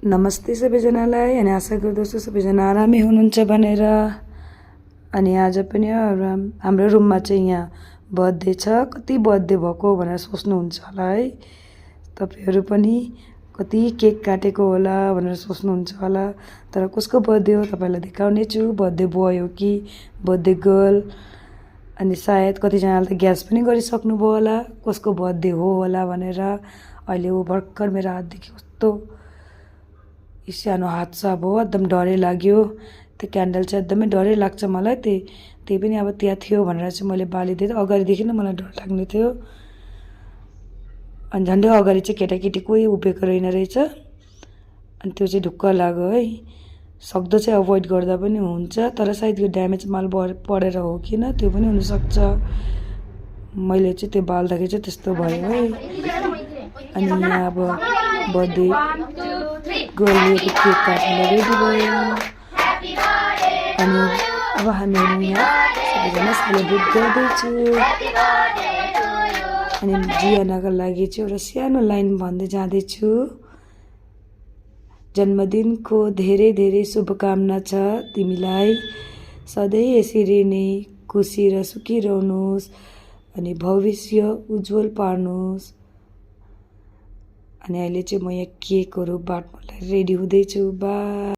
नमस्ते सबैजनालाई अनि आशा गर्दछु सबैजना आरामै हुनुहुन्छ भनेर। अनि आज पनि हाम्रो रुममा चाहिँ यहाँ बर्थडे छ। कति बर्थडे भएको भनेर सोच्नुहुन्छ होला है तपाईहरु पनि, कति केक काटेको होला भनेर सोच्नुहुन्छ होला। तर कसको बर्थडे हो तपाईलाई देखाउने छु। बर्थडे बोय हो कि बर्थडे गर्ल, अनि सायद कतिजनाले त ग्यास पनि गरिसक्नु भयो होला कसको बर्थडे हो होला भनेर। अहिले ऊ भर्खर मेरो हातदेखि कस्तो सानो हात छ, अब एकदम डरै लाग्यो। त्यो क्यान्डल चाहिँ एकदमै डरै लाग्छ मलाई। त्यही पनि अब त्यहाँ थियो भनेर चाहिँ मैले बालिदिएँ। अगाडिदेखि नै मलाई डर लाग्ने थियो। अनि झन्डै अगाडि चाहिँ केटाकेटी कोही उभिएको रहेन रहेछ। अनि त्यो चाहिँ ढुक्क लाग्यो है। सक्दो चाहिँ अभोइड गर्दा पनि हुन्छ, तर सायद यो ड्यामेज माल परेर हो किन त्यो पनि हुनसक्छ। मैले चाहिँ त्यो बाल्दाखेरि चाहिँ त्यस्तो भयो है। अनि यहाँ अब बर्थडे गर्लले केक काट्नु रेडी भयो। अनि अब हामीहरू यहाँ सबैजना सेलिब्रेट गर्दैछु। अनि जियानाको लागि चाहिँ एउटा सानो लाइन भन्दै जाँदैछु। जन्मदिनको धेरै धेरै शुभकामना छ तिमीलाई। सधैँ यसरी नै खुसी र सुखी रहनुहोस् अनि भविष्य उज्जवल पार्नुहोस्। अनि अहिले चाहिँ म यहाँ केकहरू बाट्नलाई रेडी हुँदैछु। बाई।